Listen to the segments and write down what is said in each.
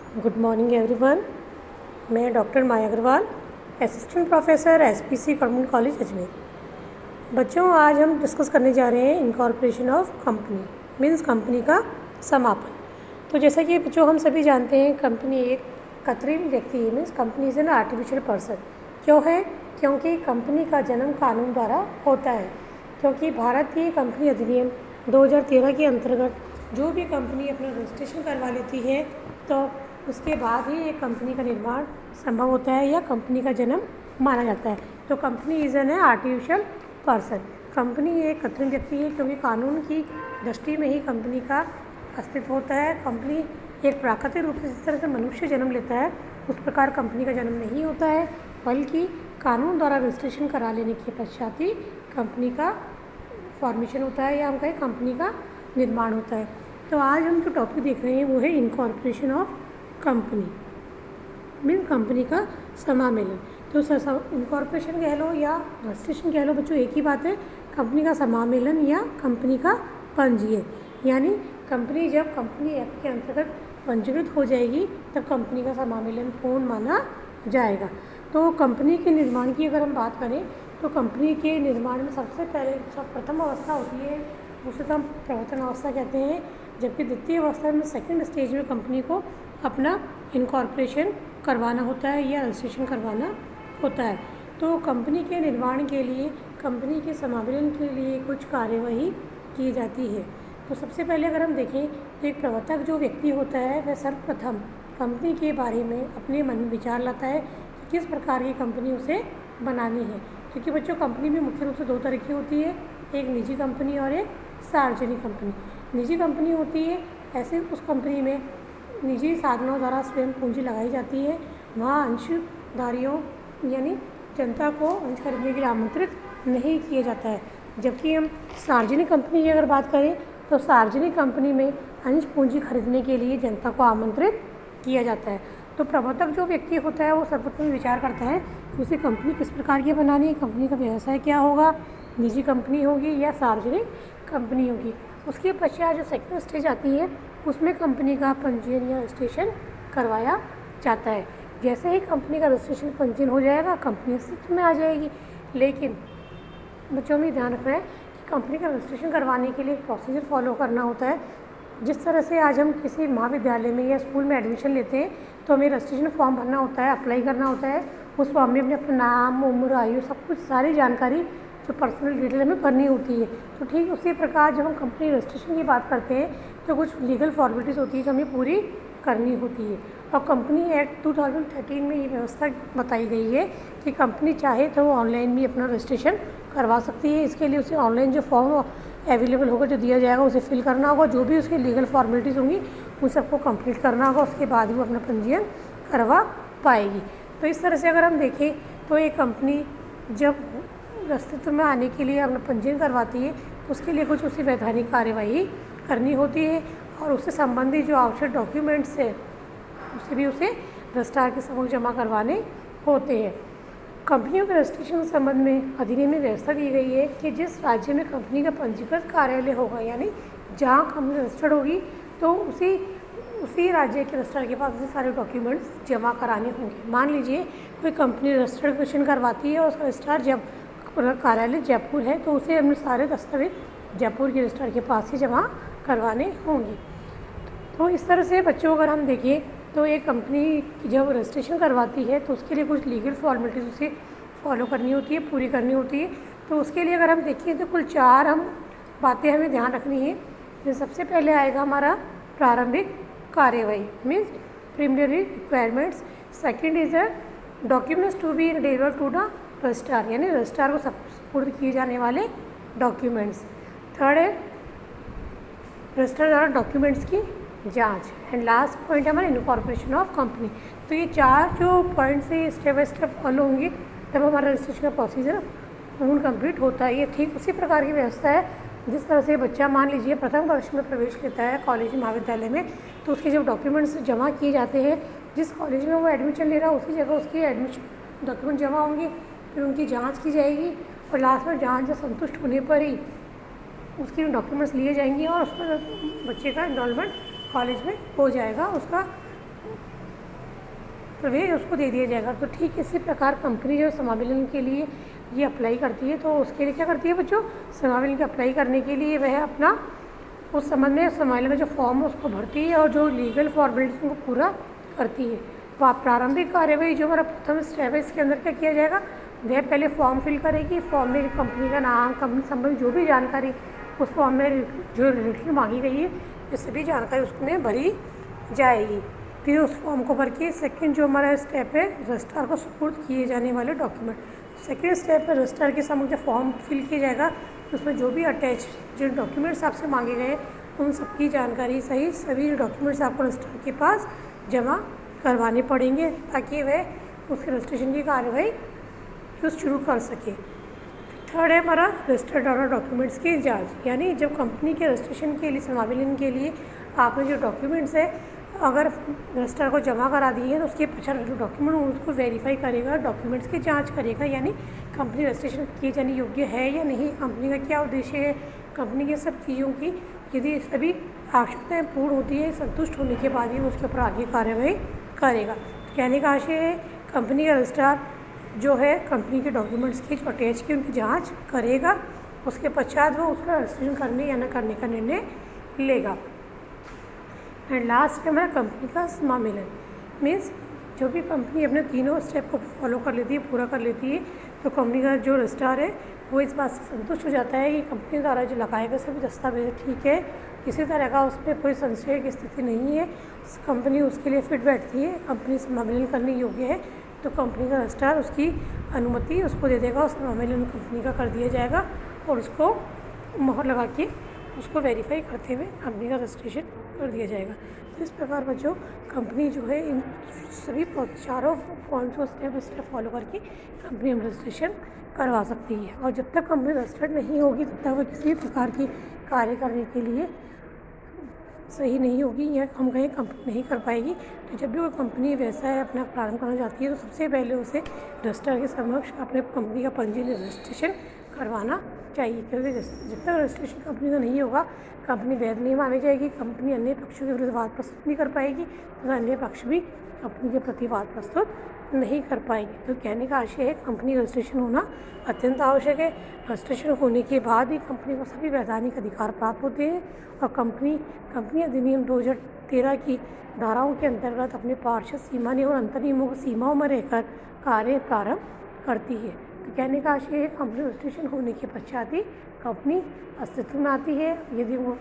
Good morning everyone. मैं doctor Maya Agrawal, assistant professor SPC government college Ajmer. बच्चों, आज हम डिस्कस करने जा रहे हैं incorporation of company, means company का समापन। तो जैसा कि बच्चों हम सभी जानते हैं, कंपनी एक कृत्रिम व्यक्ति है, means company is an artificial person. क्यों है? क्योंकि कंपनी का जन्म कानून द्वारा होता है। क्योंकि भारतीय कंपनी अधिनियम 2013 के अंतर्गत जो भी कंपनी अपना रजिस्ट्रेशन करवा लेती है तो उसके बाद ही एक कंपनी का निर्माण संभव होता है या कंपनी का जन्म माना जाता है। तो company is an artificial person. Company एक कृत्रिम व्यक्ति है क्योंकि कानून की दृष्टि में ही कंपनी का अस्तित्व होता है। कंपनी एक प्राकृतिक रूप से जिस तरह से मनुष्य जन्म लेता है उस प्रकार कंपनी का जन्म नहीं होता है, बल्कि कानून द्वारा रजिस्ट्रेशन करा लेने के पश्चात ही कंपनी का फॉर्मेशन होता है या हम कहें कंपनी का निर्माण होता है। तो आज हम जो टॉपिक देख रहे हैं वो है incorporation of company, mean company का समामेलन। तो इनकॉर्पोरेशन कह लो या रजिस्ट्रेशन कह लो बच्चों, एक ही बात है। कंपनी का समामेलन या कंपनी का पंजीयन, यानी कंपनी जब कंपनी एक्ट के अंतर्गत पंजीकृत हो जाएगी तब कंपनी का समामेलन पूर्ण माना जाएगा। तो कंपनी के निर्माण की अगर हम बात करें तो कंपनी के निर्माण में सबसे पहले प्रथम अवस्था होती है, उसे तो हम प्रवर्तन अवस्था कहते हैं, जबकि द्वितीय अवस्था में सेकंड स्टेज में कंपनी को अपना इनकॉर्पोरेशन करवाना होता है या रजिस्ट्रेशन करवाना होता है। तो कंपनी के निर्माण के लिए, कंपनी के समावेशन के लिए कुछ कार्यवाही की जाती है। तो सबसे पहले अगर हम देखें तो एक प्रवर्तक जो व्यक्ति होता है वह सर्वप्रथम कंपनी के बारे में अपने मन में विचार लाता है कि किस प्रकार की कंपनी उसे बनानी है। क्योंकि बच्चों कंपनी में मुख्य रूप से दो तरह की होती है, एक निजी कंपनी और एक सार्वजनिक कंपनी। निजी कंपनी होती है ऐसे उस कंपनी में निजी साधनों द्वारा स्वयं पूंजी लगाई जाती है, वहाँ अंशधारियों यानी जनता को अंश खरीदने के लिए आमंत्रित नहीं किया जाता है। जबकि हम सार्वजनिक कंपनी की अगर बात करें तो सार्वजनिक कंपनी में अंश पूंजी खरीदने के लिए जनता को आमंत्रित किया जाता है। तो प्रवर्तक जो व्यक्ति होता है वो सर्वप्रथम विचार करता है कि उसे कंपनी किस प्रकार की बनानी है, कंपनी का व्यवसाय क्या होगा, निजी कंपनी होगी या सार्वजनिक कंपनी होगी। उसके पश्चात जो सेकंड स्टेज आती है उसमें कंपनी का पंजीयन या रजिस्ट्रेशन करवाया जाता है। जैसे ही कंपनी का रजिस्ट्रेशन पंजीयन हो जाएगा कंपनी अस्तित्व में आ जाएगी। लेकिन बच्चों में ध्यान रखना है कि कंपनी का रजिस्ट्रेशन करवाने के लिए एक प्रोसीजर फॉलो करना होता है। जिस तरह से आज हम किसी महाविद्यालय में या स्कूल में एडमिशन लेते हैं तो हमें रजिस्ट्रेशन फॉर्म भरना होता है, अप्लाई करना होता है। उस फॉर्म में अपना नाम, उम्र, आयु, सब कुछ सारी जानकारी जो पर्सनल डिटेल हमें भरनी होती है। तो ठीक उसी प्रकार जब हम कंपनी रजिस्ट्रेशन की बात करते हैं तो कुछ लीगल फॉर्मेलिटीज़ होती है जो हमें पूरी करनी होती है। और कंपनी एक्ट 2013 में ये व्यवस्था बताई गई है कि कंपनी चाहे तो वो ऑनलाइन भी अपना रजिस्ट्रेशन करवा सकती है। इसके लिए उसे ऑनलाइन जो फॉर्म अवेलेबल होगा, जो दिया जाएगा, उसे फिल करना होगा। जो भी उसकी लीगल फॉर्मेलिटीज़ होंगी उन सबको कंप्लीट करना होगा, उसके बाद वो अपना पंजीयन करवा पाएगी। तो इस तरह से अगर हम देखें तो ये कंपनी जब अस्तित्व में आने के लिए अपना पंजीयन करवाती है तो उसके लिए कुछ उसी वैधानिक कार्यवाही करनी होती है और उससे संबंधित जो आवश्यक डॉक्यूमेंट्स है उसे भी उसे रजिस्ट्रार के समक्ष जमा करवाने होते हैं। कंपनियों के रजिस्ट्रेशन के संबंध में अधिनियम में व्यवस्था दी गई है कि जिस राज्य में कंपनी का पंजीकृत कार्यालय होगा, यानी जहाँ कंपनी रजिस्टर्ड होगी, तो उसी राज्य के रजिस्ट्रार के पास उसे सारे डॉक्यूमेंट्स जमा कराने होंगे। मान लीजिए कोई कंपनी रजिस्ट्रेशन करवाती है और उसका रजिस्ट्रार जब कार्यालय जयपुर है तो उसे अपने सारे दस्तावेज जयपुर के रजिस्ट्रार के पास ही जमा करवाने होंगे। तो इस तरह से बच्चों अगर हम देखें तो एक कंपनी जब रजिस्ट्रेशन करवाती है तो उसके लिए कुछ लीगल फॉर्मेलिटीज़ उसे फॉलो करनी होती है, पूरी करनी होती है। तो उसके लिए अगर हम देखें तो कुल 4 हम बातें हमें ध्यान रखनी है। तो सबसे पहले आएगा हमारा प्रारंभिक कार्यवाही, means preliminary requirements. Second is a documents to be delivered to the registrar, यानी रजिस्ट्रार को सपुर्द किए जाने वाले डॉक्यूमेंट्स। थर्ड है रजिस्ट्रार द्वारा डॉक्यूमेंट्स की जांच। एंड लास्ट पॉइंट है हमारा इनकॉर्पोरेशन ऑफ कंपनी। तो ये 4 जो पॉइंट से स्टेप बाय स्टेप फॉलो होंगे तब हमारा रजिस्ट्रेशन का प्रोसीजर पूर्ण कंप्लीट होता है। ये ठीक उसी प्रकार की व्यवस्था है जिस तरह से बच्चा मान लीजिए प्रथम वर्ष में प्रवेश लेता है कॉलेज महाविद्यालय में, तो उसके जब डॉक्यूमेंट्स जमा किए जाते हैं, जिस कॉलेज में वो एडमिशन ले रहा है उसी जगह उसकी एडमिशन डॉक्यूमेंट जमा होंगे, फिर उनकी जाँच की जाएगी और लास्ट में जाँच संतुष्ट होने पर ही उसके डॉक्यूमेंट्स लिए जाएंगे और उसका बच्चे का इनरोलमेंट कॉलेज में हो जाएगा, उसका प्रवेश उसको दे दिया जाएगा। तो ठीक इसी प्रकार कंपनी जो समाविलन के लिए ये अप्लाई करती है, तो उसके लिए क्या करती है बच्चों, समाविलन के अप्लाई करने के लिए वह अपना उस संबंध में समाविलन का जो फॉर्म है उसको भरती है और जो लीगल फॉर्मेलिटीज को पूरा करती है। तो प्रारंभिक कार्यवाही जो हमारा प्रथम स्टेप है, इसके अंदर क्या किया जाएगा, वह पहले फॉर्म फिल करेगी। फॉर्म में कंपनी का नाम, कंपनी संबंधी जो भी जानकारी उस फॉर्म में जो रिलेटेड मांगी गई है, ये सभी जानकारी उसमें भरी जाएगी। फिर उस फॉर्म को भर के सेकेंड जो हमारा स्टेप है, रजिस्ट्रार को सुपुर्द किए जाने वाले डॉक्यूमेंट। सेकेंड स्टेप पर रजिस्ट्रार के समक्ष जब फॉर्म फिल किया जाएगा, उसमें जो भी अटैच जो डॉक्यूमेंट्स आपसे मांगे गए उन सबकी जानकारी सहित सभी डॉक्यूमेंट्स आपको रजिस्ट्रार के पास जमा करवाने पड़ेंगे, ताकि वह उसके रजिस्ट्रेशन की कार्रवाई शुरू कर सके। थर्ड है हमारा रजिस्टर्ड ऑर्डर डॉक्यूमेंट्स की जांच, यानी जब कंपनी के रजिस्ट्रेशन के लिए, समाविलन के लिए आपने जो डॉक्यूमेंट्स है अगर रजिस्ट्रार को जमा करा दिए हैं, तो उसके पश्चात जो डॉक्यूमेंट उसको वेरीफाई करेगा, डॉक्यूमेंट्स की जांच करेगा, यानी कंपनी रजिस्ट्रेशन किए जाने योग्य है या नहीं, कंपनी का क्या उद्देश्य है, कंपनी के सब चीज़ों की यदि सभी आवश्यकताएं पूर्ण होती है, संतुष्ट होने के बाद ही वो उसके ऊपर आगे कार्रवाई करेगा। कहने का आशय है कंपनी का रजिस्ट्रार जो है कंपनी के डॉक्यूमेंट्स की जो अटैच की उनकी जांच करेगा, उसके पश्चात वो उसका रजिस्ट्रेशन करने या न करने का निर्णय लेगा। एंड लास्ट है हमारा कंपनी का समाविलन, मीन्स जो भी कंपनी अपने तीनों स्टेप को फॉलो कर लेती है, पूरा कर लेती है, तो कंपनी का जो रजिस्ट्रार है वो इस बात से संतुष्ट हो जाता है कि कंपनी द्वारा जो लगाए गए सभी दस्तावेज ठीक है, किसी तरह का उसमें कोई संशय की स्थिति नहीं है, कंपनी उसके लिए फिट बैठती है, कंपनी समाविलन करने योग्य है, तो कंपनी का रजिस्ट्रार उसकी अनुमति उसको दे देगा, उस समाविलन कंपनी का कर दिया जाएगा और उसको मोहर लगा के उसको वेरीफाई करते हुए कंपनी का रजिस्ट्रेशन कर दिया जाएगा। तो इस प्रकार बच्चों कंपनी जो है इन सभी चारों पॉइंट्स को स्टेप फॉलो करके कंपनी हम रजिस्ट्रेशन करवा सकती है, और जब तक कंपनी रजिस्टर्ड नहीं होगी तब तक वह किसी भी प्रकार की कार्य करने के लिए सही नहीं होगी या हम कहीं कंपनी नहीं कर पाएगी। तो जब भी कोई कंपनी व्यवसाय अपना प्रारंभ करना चाहती है, तो सबसे पहले उसे रजिस्ट्रार के समक्ष अपने कंपनी का पंजीयन रजिस्ट्रेशन करवाना चाहिए, क्योंकि जब तक रजिस्ट्रेशन कंपनी का नहीं होगा, कंपनी वैध नहीं मानी जाएगी, कंपनी अन्य पक्षों के विरुद्ध वाद प्रस्तुत नहीं कर पाएगी, तो अन्य पक्ष भी कंपनी के प्रति वाद प्रस्तुत नहीं कर पाएगी। तो कहने का आशय है कंपनी रजिस्ट्रेशन होना अत्यंत आवश्यक है। रजिस्ट्रेशन होने के बाद ही कंपनी को सभी वैधानिक अधिकार प्राप्त होते हैं और कंपनी अधिनियम 2013 की धाराओं के अंतर्गत अपने पार्षद सीमा नियम और अंतर्नियमों की सीमाओं में रहकर कार्य प्रारंभ करती है। तो कहने का आशय है कंपनी रजिस्ट्रेशन होने के पश्चात ही कंपनी अस्तित्व में आती है। यदि वो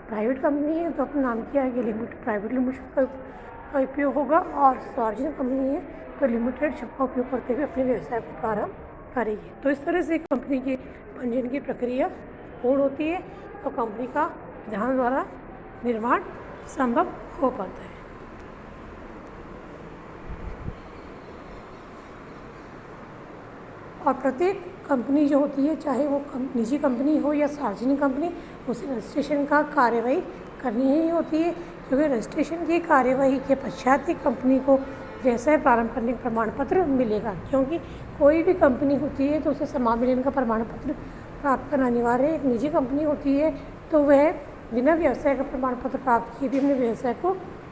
प्राइवेट कंपनी है तो अपने नाम के आगे लिमिटेड, प्राइवेट लिमिटेड का उपयोग होगा, और सार्वजनिक कंपनी है तो लिमिटेड शब्द का उपयोग करते हुए अपने व्यवसाय को प्रारंभ करेगी। तो इस तरह से कंपनी की पंजीयन की प्रक्रिया पूर्ण होती है और कंपनी का ध्यान द्वारा निर्माण संभव हो पाता है। और प्रत्येक कंपनी जो होती है, चाहे वो निजी कंपनी हो या सार्वजनिक कंपनी, उसे रजिस्ट्रेशन का कार्यवाही करनी ही होती है, क्योंकि रजिस्ट्रेशन की कार्यवाही के पश्चात ही कंपनी को व्यवसाय प्रारंभ करने का प्रमाण पत्र मिलेगा। क्योंकि कोई भी कंपनी होती है तो उसे समाविलन का प्रमाण पत्र प्राप्त करना अनिवार्य है। एक निजी कंपनी होती है तो वह बिना व्यवसाय का प्रमाण पत्र प्राप्त किए भी अपने व्यवसाय को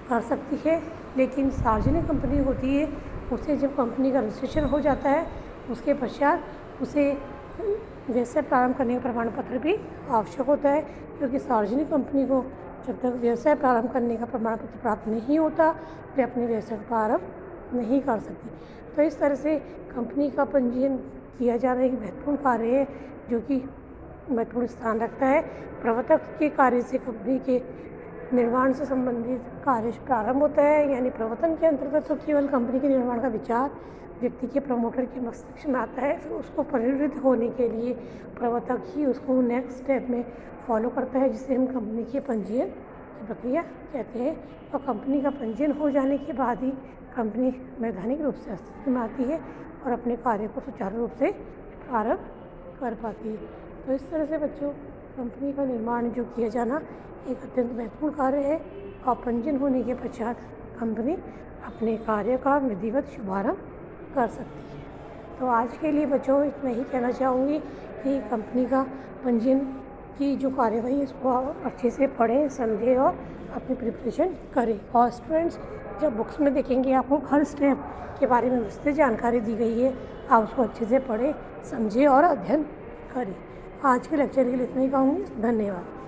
कर सकती है, लेकिन सार्वजनिक कंपनी होती है उसे जब कंपनी का रजिस्ट्रेशन हो जाता है उसके पश्चात उसे व्यवसाय प्रारंभ करने का प्रमाण पत्र भी आवश्यक होता है, क्योंकि सार्वजनिक कंपनी को जब तक व्यवसाय प्रारंभ करने का प्रमाण पत्र प्राप्त नहीं होता वे अपने व्यवसाय का प्रारंभ नहीं कर सकती। तो इस तरह से कंपनी का पंजीयन किया जा रहा एक महत्वपूर्ण कार्य है जो कि महत्वपूर्ण स्थान रखता है। प्रवर्तक के कार्य से कंपनी के निर्माण से संबंधित कार्य प्रारंभ होता है, यानी प्रवर्तन के अंतर्गत तो केवल कंपनी के निर्माण का विचार व्यक्ति के प्रमोटर के मस्तिष्क में आता है, फिर उसको परिणित होने के लिए प्रवर्तक ही उसको नेक्स्ट स्टेप में फॉलो करता है, जिसे हम कंपनी के पंजीयन की प्रक्रिया कहते हैं। और कंपनी का पंजीयन हो जाने के बाद ही कंपनी वैधानिक रूप से अस्तित्व में आती है और अपने कार्य को सुचारू रूप से प्रारंभ कर पाती है। तो इस तरह से बच्चों कंपनी का निर्माण जो किया जाना एक अत्यंत महत्वपूर्ण कार्य है, और पंजीयन होने के पश्चात कंपनी अपने कार्य का विधिवत शुभारंभ कर सकती है। तो आज के लिए बच्चों इतना ही कहना चाहूँगी कि कंपनी का पंजीयन की जो कार्यवाही है उसको आप अच्छे से पढ़ें, समझें और अपनी प्रिपरेशन करें। और स्टूडेंट्स, जब बुक्स में देखेंगे आपको हर स्टेप के बारे में विस्तृत जानकारी दी गई है, आप उसको अच्छे से पढ़ें, समझें और अध्ययन करें। आज के लेक्चर के लिए इतना ही कहूँगी। धन्यवाद।